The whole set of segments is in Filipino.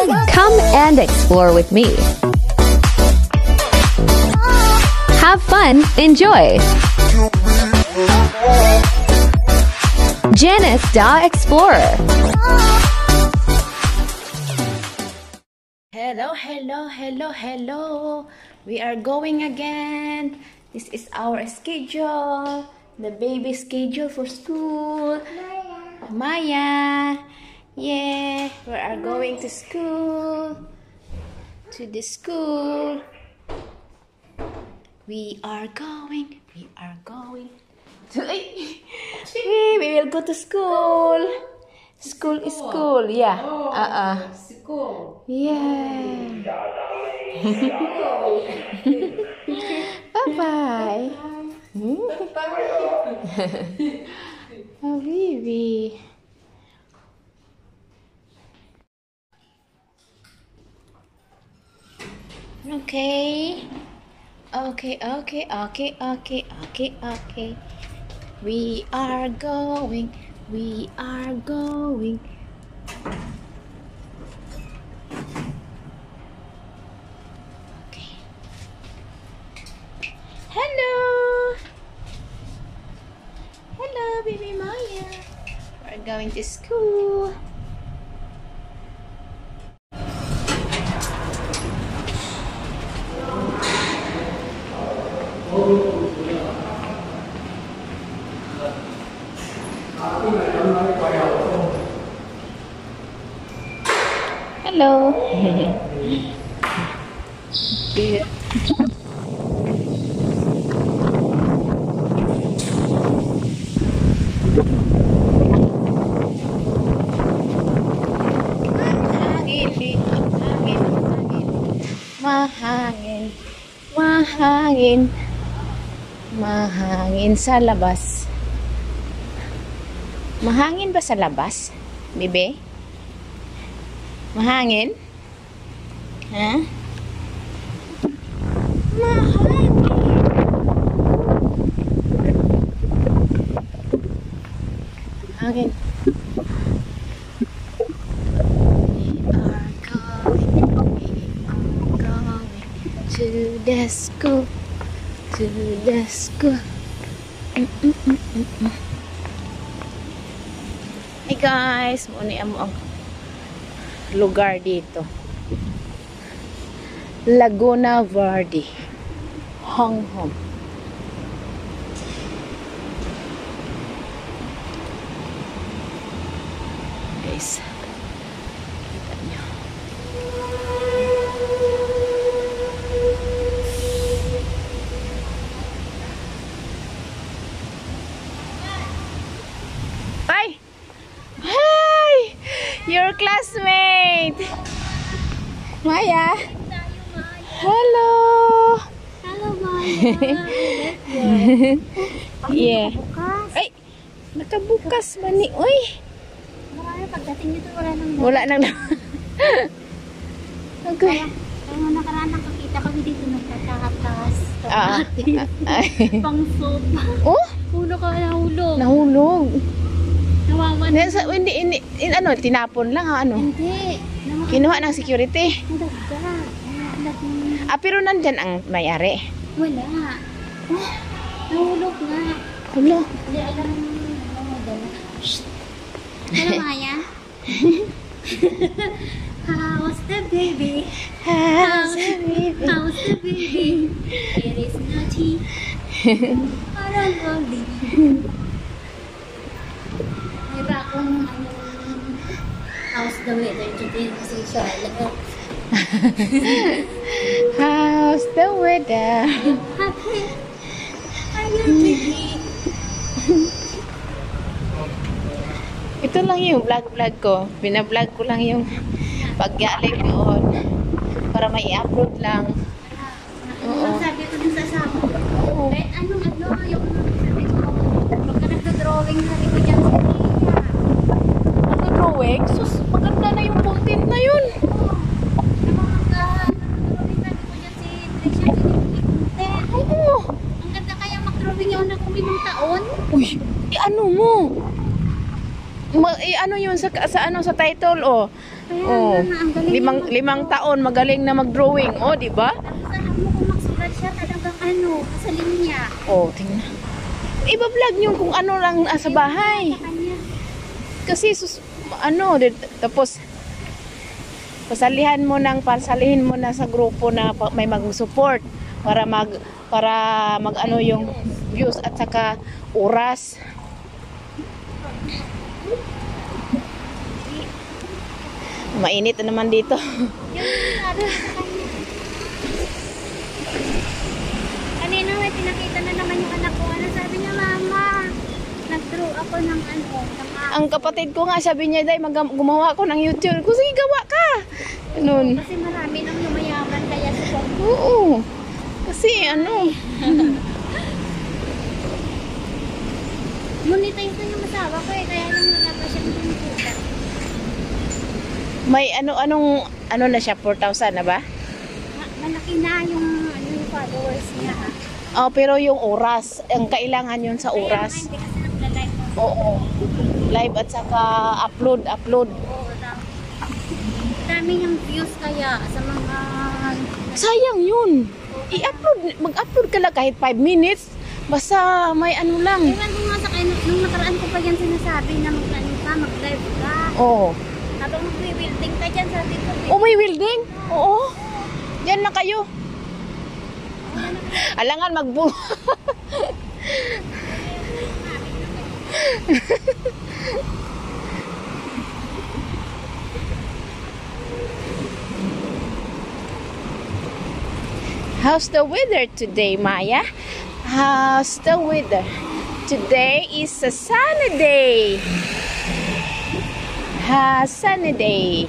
Come and explore with me. Have fun, enjoy. Janice the Explorer. Hello. We are going again. This is our schedule. The baby schedule for school. Maya. Yeah, we are going to school. To the school. We are going to we will go to school. School is school, yeah. School. Yeah. Bye-bye. Oh, baby. Okay. We are going. Okay. Hello, baby Maya. We're going to school. Hello. Good. Mahangin sa labas. Mahangin ba sa labas, bebe? Mahangin? Ha? Mahangin. Mahangin. We are going to the school. To the school. Hey guys, muna mo ang lugar dito. Laguna Verde, Hong Kong. Guys, kita nyo. Hi! Hi! Your classmate! Maya! Hello! Hello, Maya. Yeah. Ay! Nakabukas man ni. Uy! Marami pagdating dito, Wala nang Okay. Kaya nakaraan nakakita kami dito nagkakatas. Pang soap. Oh? Hulog ka, nahulog. Nahulog. Nawawan. Hindi, ano, tinapon lang ano? Hindi. Kinuha ng security. Nadagdag. Pero nandyan ang may-ari. Wala. Oh, nahulog nga. Hulo. Hindi alam mo dala. Shhh. Hello, Maya. How's the baby? How's the baby? How's the baby? It is naughty. Parang lovely. May ba akong how's the weather today? Kasi siya alam. How's the weather? Happy. Are you baby? Ito lang yung vlog ko. Binablog ko lang yung pag-galing doon. Para may i-upload lang. Ano sabi ko dun sa asawa ko? Eh, yung sabi ko, magka nagdodrawing na rin ko dyan sa Tia. Nag-drawing? Sus, maganda na yung content na yun. Nagdodrawing na rin ko dyan si Trisha. Content. Oo. Ang ganda kaya mag-drawing yun na kung 5 taon. Uy, ano mo? Ano yun sa title, oh. Kaya Oh, nga, ang galing limang taon magaling na mag-drawing. Oh, di ba? Tapos alam mo kung magsulat siya talagang sa linya. Oh, tingnan. Iba-vlog niyo kung ano lang sa bahay. Sa kanya. Kasi tapos pasalihin mo na sa grupo na may mag-support para mag ano yung views at saka oras. Mainit na naman dito. Yung sabi sa kanya. Kanina may pinakita na naman yung anak ko. Ano sabi niya, mama? Nag-draw ako ng Ang kapatid ko nga sabi niya, "Day, gumawa ko ng YouTube." Ko, sige, gawa ka. Ganun. Kasi marami nang lumayaman kaya sa Oo. Kasi monetize na yung asawa ko eh. Kaya lang wala pa siyang pinuputa. may anong na siya, 4,000 na ba? Malaki na yung followers niya. Oh, pero yung oras, ang kailangan yun sa oras. Kaya nga, hindi kasi nagla-live ko. Oo. Live at saka upload. Oo, dami niyang views kaya sa mga... Sayang yun. Mag-upload ka lang kahit 5 minutes. Basta may ano lang. Ewan ko nga sa kayo, nung nakaraan ko pa yan sinasabi na mag-live ka. Oo. Habang mag-building ka dyan, sabi ko. Oh, may welding? Oo. Diyan na kayo. Alangan magbu. How's the weather today, Maya? How's the weather? Today is a sunny day. Sunny day.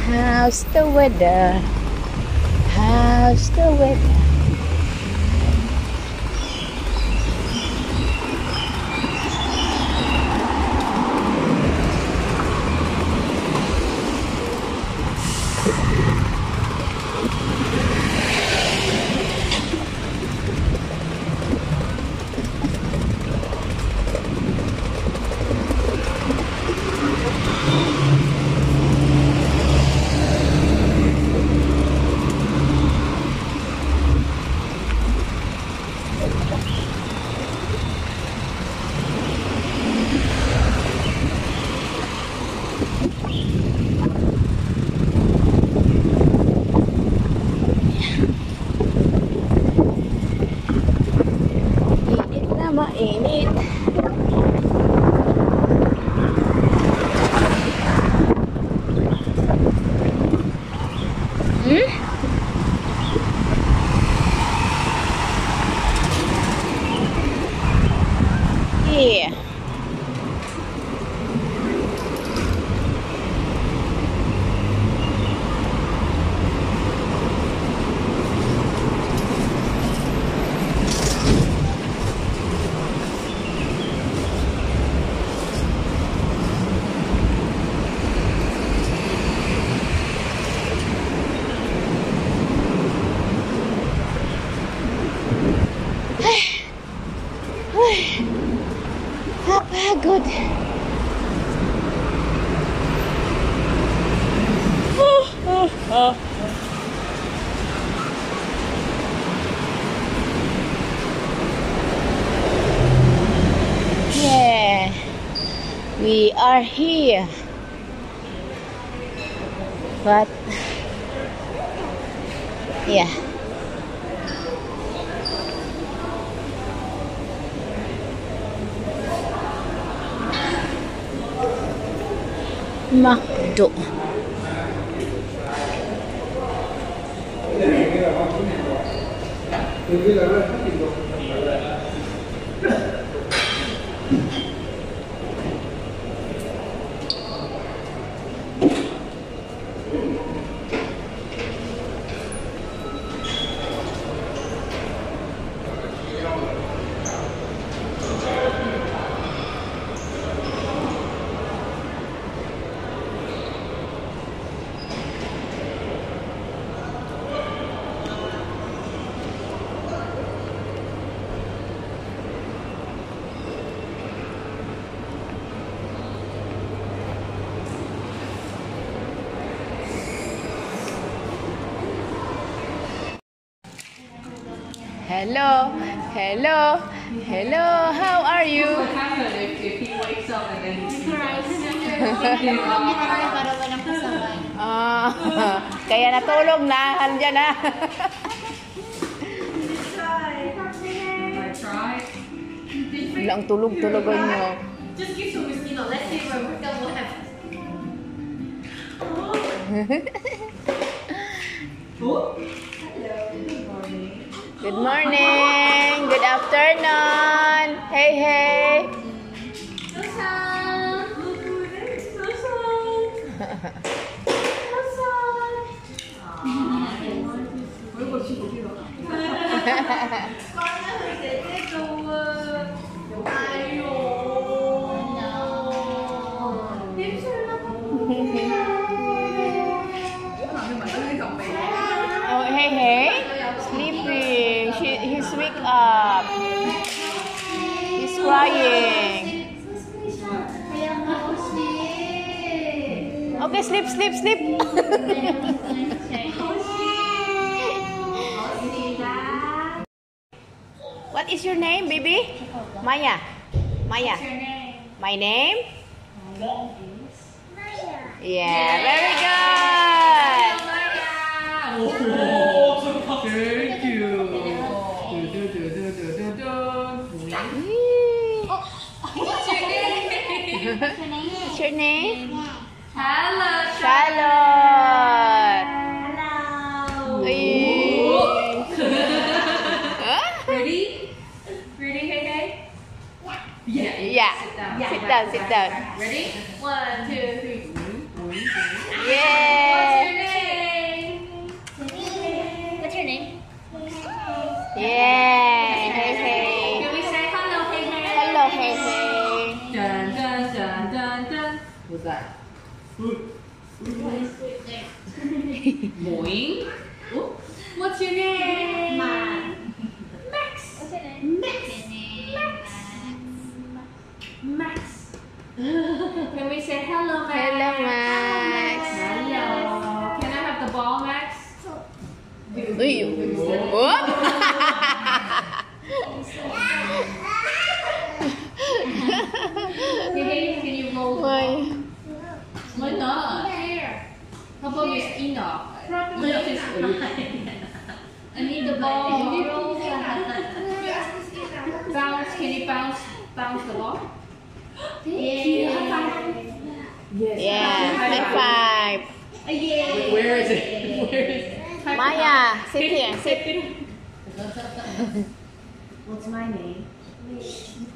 How's the weather? How's the weather? Mainit. Yeah. Napagod. Yeah, we are here, but yeah. McDo. Hello. Hello. Hello. How are you? What happens if he wakes up and then he Para walang kasabay. Kaya natulog na. Handyan na. try? Lang tulog-tulogan nyo. Just give some whiskey now. Let's see what will happen. Oh. Good morning. Good afternoon. Hey, hey. Oh, hey, hey. Sleeping. He's wake up. He's crying. Okay, sleep, sleep, sleep. What is your name, baby? Maya. Maya. My name? Yeah, very good. Thank you. What's your name? Hello. Charlotte. Hello. Huh? Ready? Ready, hey, hey? Yeah. Yeah. Sit down, sit down. Ready? 1, 2, 3. Yeah. What's your name? Yeah. Hey, hey. Can we say hello, hey, hey? Hello, hey, hey. Dun, dun, dun, dun, dun. What's that? Boing. Oh. What's your name? Max. What's your name? Max. Max. Can we say hello, Max? Hello, Max. Hello. Can I have the ball, Max? Uy. Whoop. Hey, can you roll the Why? ball? Why not? How about Miss Enoch? Look, it's I need the ball. Bounce. Can you bounce the ball? Yeah. High five. Where is it? Where is it? Maya, sit here. Sit. What's my name?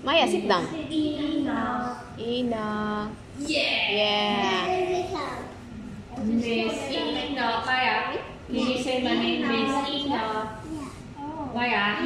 Maya, sit down. Ina. Ina. Yeah. Yeah. Miss Enoch. Maya, can you say my name, Miss Enoch? Maya.